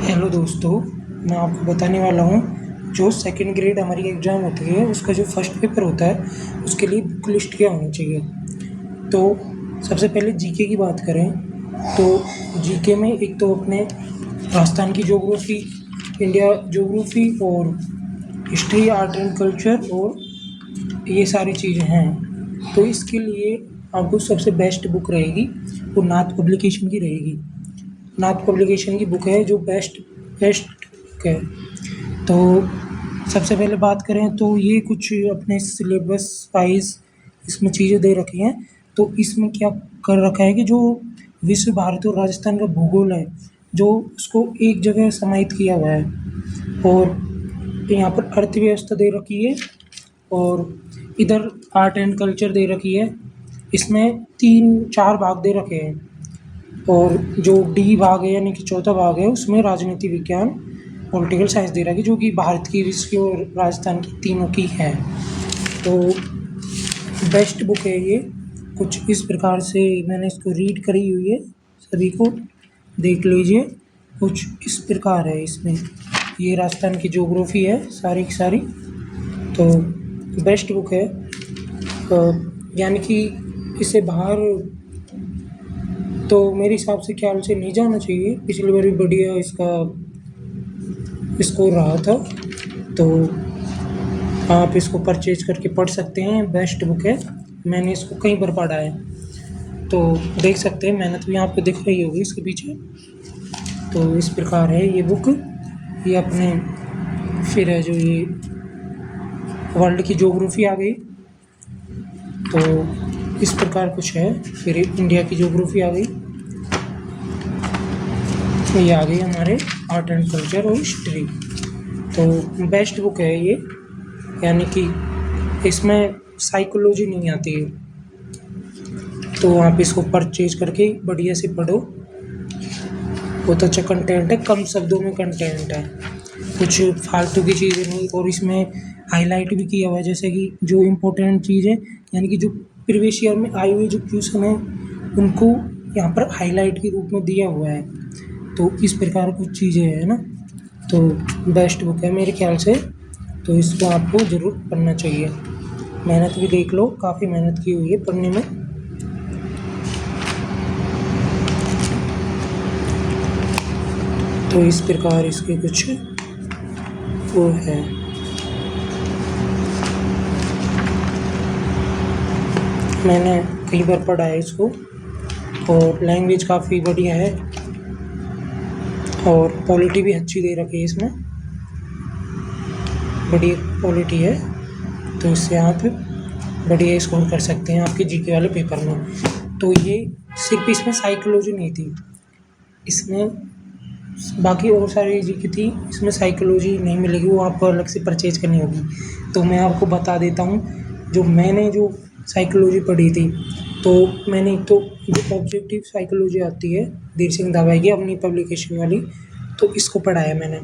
Hello दोस्तों, मैं आपको बताने वाला हूँ जो सेकंड ग्रेड हमारी एग्ज़ाम होती है उसका जो फर्स्ट पेपर होता है उसके लिए बुक लिस्ट क्या होनी चाहिए। तो सबसे पहले जीके की बात करें तो जीके में एक तो अपने राजस्थान की ज्योग्राफी, इंडिया ज्योग्राफी और हिस्ट्री, आर्ट एंड कल्चर और ये सारी चीज़ें हैं। तो इसके लिए आपको सबसे बेस्ट बुक रहेगी वो नाथ पब्लिकेशन की रहेगी। नाथ पब्लिकेशन की बुक है जो बेस्ट बेस्ट बुक है। तो सबसे पहले बात करें तो ये कुछ अपने सिलेबस वाइज इसमें चीज़ें दे रखी हैं। तो इसमें क्या कर रखा है कि जो विश्व, भारत और राजस्थान का भूगोल है जो उसको एक जगह समाहित किया हुआ है। और यहाँ पर अर्थव्यवस्था दे रखी है और इधर आर्ट एंड कल्चर दे रखी है। इसमें 3-4 भाग दे रखे हैं और जो डी भाग है यानी कि चौथा भाग है उसमें राजनीति विज्ञान, पॉलिटिकल साइंस दे रखी है जो कि भारत की, विश्व की और राजस्थान की तीनों की है। तो बेस्ट बुक है ये। कुछ इस प्रकार से मैंने इसको रीड करी हुई है, सभी को देख लीजिए। कुछ इस प्रकार है इसमें, ये राजस्थान की ज्योग्राफी है सारी की सारी। तो बेस्ट बुक है, यानी कि इससे बाहर तो मेरे हिसाब से ख्याल से नहीं जाना चाहिए। पिछली बार भी बढ़िया इसका स्कोर रहा था। तो आप इसको परचेज करके पढ़ सकते हैं, बेस्ट बुक है। मैंने इसको कई बार पढ़ा है तो देख सकते हैं, मेहनत भी आपको दिख रही होगी इसके पीछे। तो इस प्रकार है ये बुक। ये अपने फिर है जो ये वर्ल्ड की ज्योग्राफी आ गई, तो इस प्रकार कुछ है। फिर इंडिया की ज्योग्राफी आ गई, ये आ गई हमारे आर्ट एंड कल्चर और हिस्ट्री। तो बेस्ट बुक है ये, यानी कि इसमें साइकोलॉजी नहीं आती है। तो आप इसको परचेज करके बढ़िया से पढ़ो, बहुत अच्छा कंटेंट है, कम शब्दों में कंटेंट है, कुछ फालतू की चीज़ें नहीं। और इसमें हाईलाइट भी किया हुआ है, जैसे कि जो इम्पोर्टेंट चीज़ है यानी कि जो प्रीवियस ईयर में आई हुई जो क्वेश्चन है उनको यहाँ पर हाईलाइट के रूप में दिया हुआ है। तो इस प्रकार कुछ चीज़ें हैं ना। तो बेस्ट बुक है मेरे ख्याल से, तो इसको आपको ज़रूर पढ़ना चाहिए। मेहनत भी देख लो, काफ़ी मेहनत की हुई है पढ़ने में। तो इस प्रकार इसके कुछ वो है। मैंने कई बार पढ़ा है इसको और लैंग्वेज काफ़ी बढ़िया है और क्वालिटी भी अच्छी दे रखी है इसमें, बढ़िया क्वालिटी है। तो इससे आप बढ़िया स्कोर कर सकते हैं आपके जीके वाले पेपर में। तो ये सिर्फ इसमें साइकोलॉजी नहीं थी, इसमें बाकी और सारी जीके थी, इसमें साइकोलॉजी नहीं मिलेगी, वो आपको अलग से परचेज करनी होगी। तो मैं आपको बता देता हूँ, जो मैंने जो साइकोलॉजी पढ़ी थी तो मैंने एक तो जो ऑब्जेक्टिव साइकोलॉजी आती है धीर सिंह दावाई की अपनी पब्लिकेशन वाली, तो इसको पढ़ा है मैंने।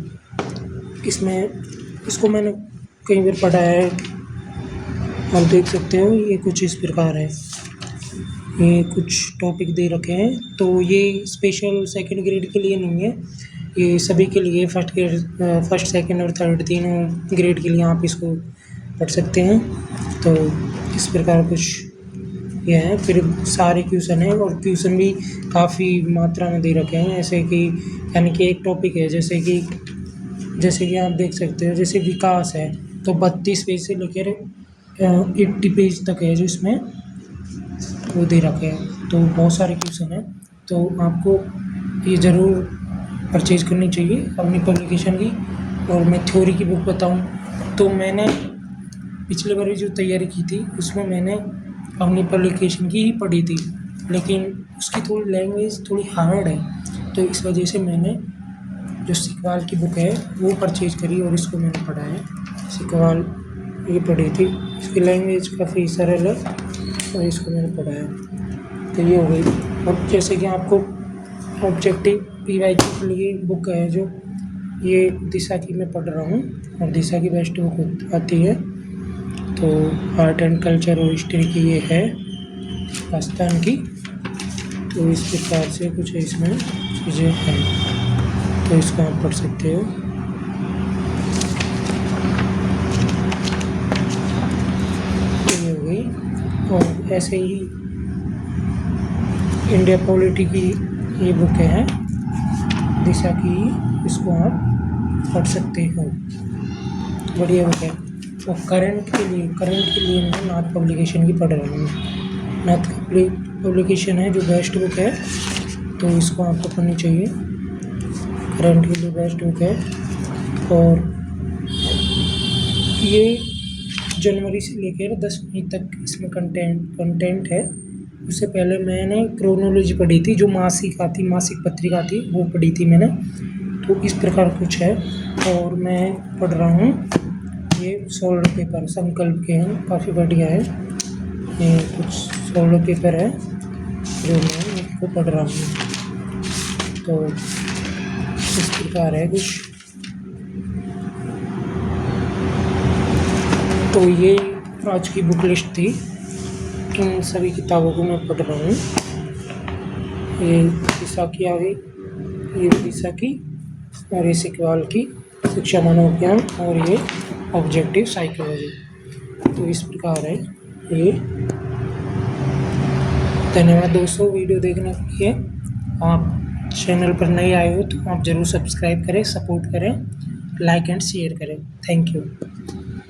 इसको मैंने कई बार पढ़ा है, आप देख सकते हो। ये कुछ इस प्रकार है, ये कुछ टॉपिक दे रखे हैं। तो ये स्पेशल सेकंड ग्रेड के लिए नहीं है, ये सभी के लिए फर्स्ट सेकंड और थर्ड तीनों ग्रेड के लिए आप इसको पढ़ सकते हैं। तो इस प्रकार कुछ ये है। फिर सारे क्वेश्चन हैं और क्वेश्चन भी काफ़ी मात्रा में दे रखे हैं, ऐसे कि यानी कि एक टॉपिक है जैसे कि आप देख सकते हो, जैसे विकास है तो 32 पेज से लेकर 80 पेज तक है जो इसमें वो दे रखे हैं। तो बहुत सारे क्वेश्चन हैं, तो आपको ये ज़रूर परचेज करनी चाहिए अपनी पब्लिकेशन की। और मैं थ्योरी की बुक बताऊं तो मैंने पिछले बार जो तैयारी की थी उसमें मैंने अपनी पब्लिकेशन की ही पढ़ी थी, लेकिन उसकी थोड़ी लैंग्वेज थोड़ी हार्ड है। तो इस वजह से मैंने जो सिकवाल की बुक है वो परचेज करी और इसको मैंने पढ़ा है। सिकवाल ये पढ़ी थी, इसकी लैंग्वेज काफ़ी सरल है और इसको मैंने पढ़ा है। तो ये हो गई। और जैसे कि आपको ऑब्जेक्टिव पीवाईक्यू के लिए बुक है जो ये दिशा की मैं पढ़ रहा हूँ और दिशा की बेस्ट बुक आती है। तो आर्ट एंड कल्चर और हिस्ट्री की ये है राजस्थान की। तो इस प्रकार से कुछ इसमें चीज़ें हैं। तो तो इसको आप पढ़ सकते हो। ये हो गई। और ऐसे ही इंडिया पॉलिटी की ये बुक है दिशा की, इसको आप पढ़ सकते हो, बढ़िया बुक है। और करंट के लिए मैं नाथ पब्लिकेशन की पढ़ रहा हूँ। नाथ पब्लिकेशन है जो बेस्ट बुक है, तो इसको आपको पढ़नी चाहिए, करंट के लिए बेस्ट बुक है। और ये जनवरी से लेकर 10 मई तक इसमें कंटेंट है। उससे पहले मैंने क्रोनोलॉजी पढ़ी थी, जो मासिक पत्रिका थी, वो पढ़ी थी मैंने। तो इस प्रकार कुछ है। और मैं पढ़ रहा हूँ ये 16 पेपर संकल्प के हैं, काफ़ी बढ़िया है। ये कुछ 16 पेपर है जो मैं इनको पढ़ रहा हूँ। तो इस प्रकार है कुछ। तो ये आज की बुक लिस्ट थी। इन सभी किताबों को मैं पढ़ रहा हूँ। ये दिशा की आ गई, ये दिशा की, और ये सिकवाल की शिक्षा मनोविज्ञान, और ये ऑब्जेक्टिव साइकोलॉजी। तो इस प्रकार है ये। धन्यवाद दोस्तों वीडियो देखने के लिए। आप चैनल पर नए आए हो तो आप ज़रूर सब्सक्राइब करें, सपोर्ट करें, लाइक एंड शेयर करें। Thank you.